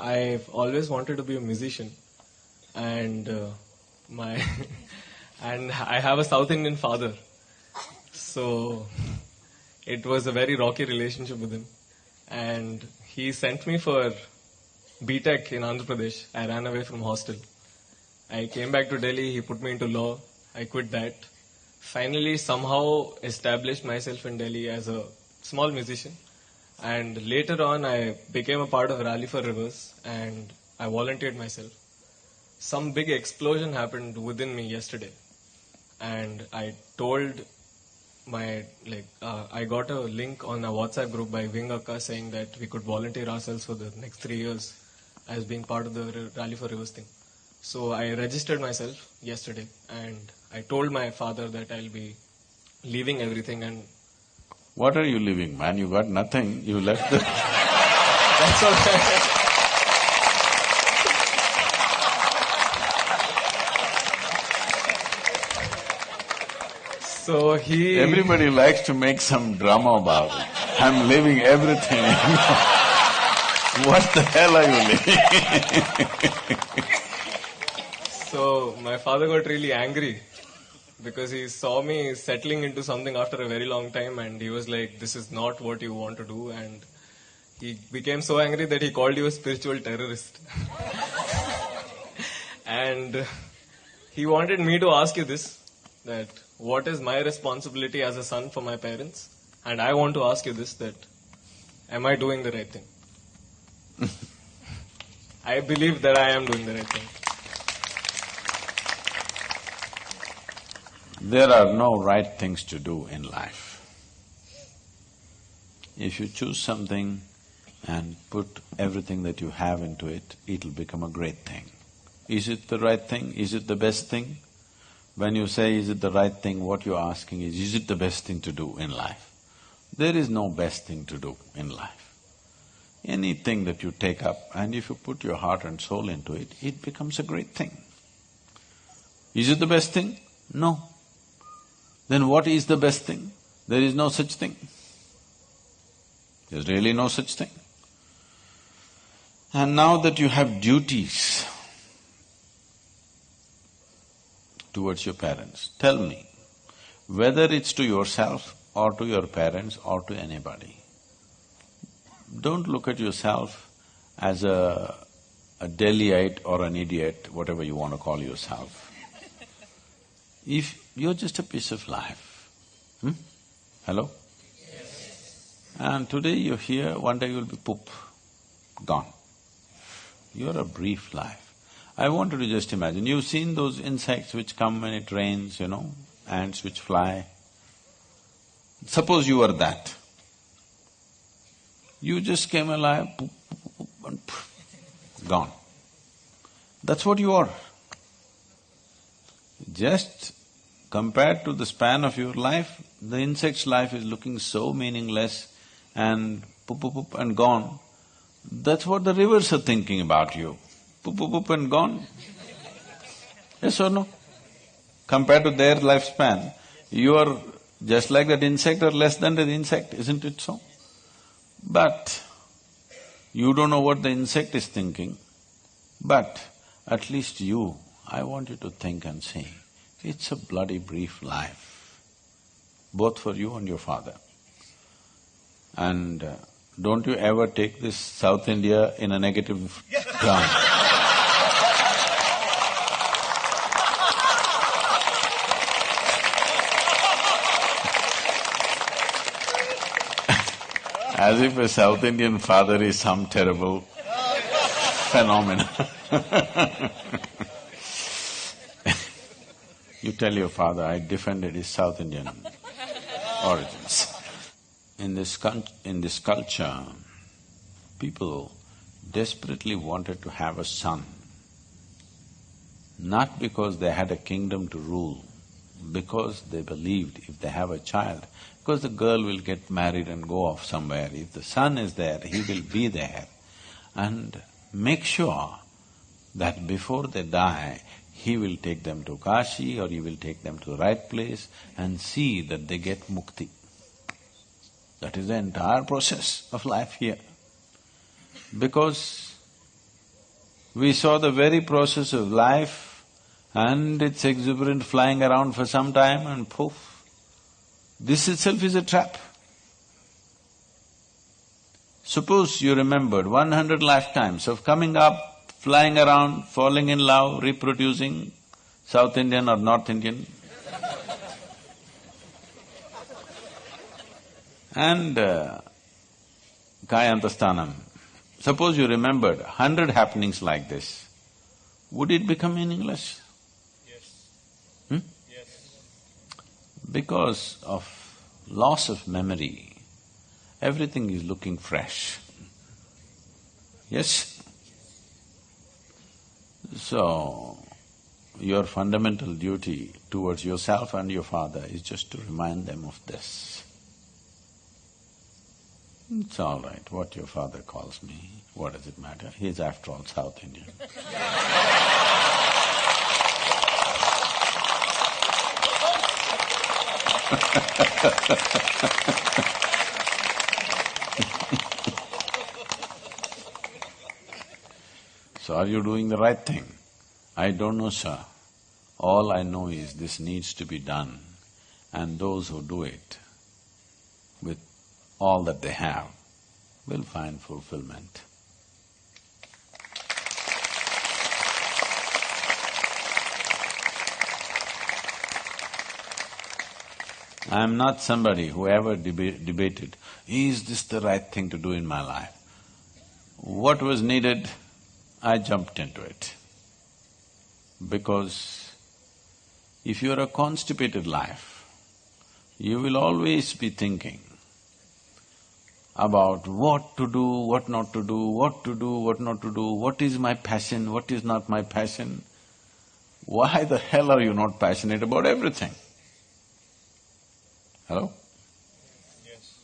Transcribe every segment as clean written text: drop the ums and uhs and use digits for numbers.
I've always wanted to be a musician, and my and I have a South Indian father, so it was a very rocky relationship with him, and he sent me for B.Tech in Andhra Pradesh. I ran away from hostel. I came back to Delhi. He put me into law. I quit that. Finally, somehow established myself in Delhi as a small musician. And later on, I became a part of Rally for Rivers and I volunteered myself. Some big explosion happened within me yesterday. And I told I got a link on a WhatsApp group by Wing Akka saying that we could volunteer ourselves for the next 3 years as being part of the Rally for Rivers thing. So I registered myself yesterday and I told my father that I'll be leaving everything and… What are you leaving, man? You got nothing, you left the… That's all right. So he… Everybody likes to make some drama about it. I'm leaving everything. What the hell are you leaving? So my father got really angry because he saw me settling into something after a very long time and he was like, this is not what you want to do, and he became so angry that he called you a spiritual terrorist. And he wanted me to ask you this, that what is my responsibility as a son for my parents? And I want to ask you this, that am I doing the right thing? I believe that I am doing the right thing. There are no right things to do in life. If you choose something and put everything that you have into it, it'll become a great thing. Is it the right thing? Is it the best thing? When you say, is it the right thing, what you're asking is it the best thing to do in life? There is no best thing to do in life. Anything that you take up and if you put your heart and soul into it, it becomes a great thing. Is it the best thing? No. Then what is the best thing? There is no such thing. There's really no such thing. And now that you have duties towards your parents, tell me, whether it's to yourself or to your parents or to anybody, don't look at yourself as a Delhiite or an idiot, whatever you want to call yourself. If you're just a piece of life, Hello? Yes. And today you're here, one day you'll be poop, gone. You're a brief life. I want you to just imagine, you've seen those insects which come when it rains, ants which fly. Suppose you were that. You just came alive, poop, poop, and gone. That's what you are. Just compared to the span of your life, the insect's life is looking so meaningless and poop, poop, poop and gone. That's what the rivers are thinking about you. Poop, poop, poop and gone. Yes or no? Compared to their lifespan, you are just like that insect or less than that insect, isn't it so? But you don't know what the insect is thinking, but at least you, I want you to think and see, it's a bloody brief life, both for you and your father. And don't you ever take this South India in a negative ground. As if a South Indian father is some terrible phenomenon. You tell your father, I defended his South Indian origins. In this culture, people desperately wanted to have a son, not because they had a kingdom to rule, because they believed if they have a child, because the girl will get married and go off somewhere, if the son is there, he will be there. And make sure that before they die, he will take them to Kashi or he will take them to the right place and see that they get mukti. That is the entire process of life here. Because We saw the very process of life and its exuberant flying around for some time and poof, this itself is a trap. Suppose you remembered 100 lifetimes of coming up, flying around, falling in love, reproducing, South Indian or North Indian, and Kayantastanam. Suppose you remembered 100 happenings like this, would it become meaningless? Yes. Yes. Because of loss of memory, everything is looking fresh. Yes? So, your fundamental duty towards yourself and your father is just to remind them of this. It's all right, what your father calls me, what does it matter? He's after all South Indian. So are you doing the right thing? I don't know, sir. All I know is this needs to be done, and those who do it with all that they have will find fulfillment. I am not somebody who ever debated, is this the right thing to do in my life? What was needed, I jumped into it. Because if you're a constipated life, you will always be thinking about what to do, what not to do, what to do, what not to do, what is my passion, what is not my passion. Why the hell are you not passionate about everything? Hello? Yes.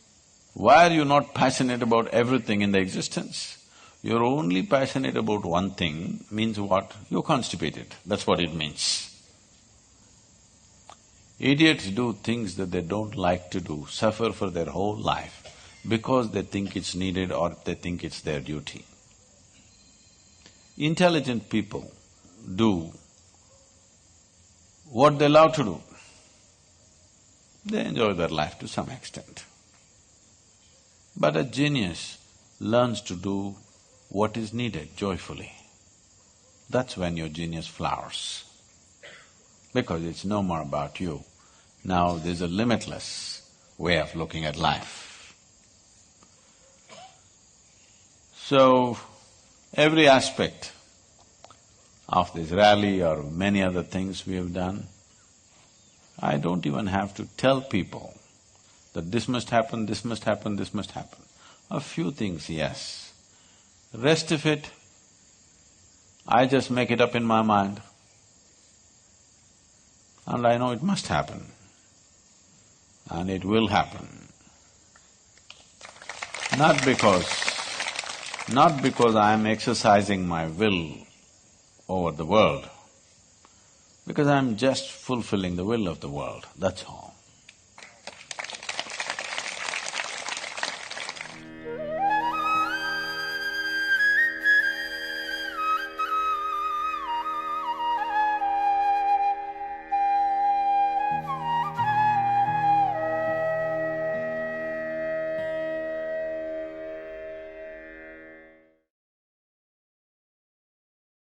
Why are you not passionate about everything in the existence? You're only passionate about one thing means what? You're constipated, that's what it means. Idiots do things that they don't like to do, suffer for their whole life because they think it's needed or they think it's their duty. Intelligent people do what they love to do. They enjoy their life to some extent. But a genius learns to do what is needed joyfully. That's when your genius flowers. Because it's no more about you. Now there's a limitless way of looking at life. So, every aspect of this rally or many other things we have done, I don't even have to tell people that this must happen, this must happen, this must happen. A few things, yes. Rest of it, I just make it up in my mind and I know it must happen and it will happen. Not because I am exercising my will over the world, because I'm just fulfilling the will of the world, that's all.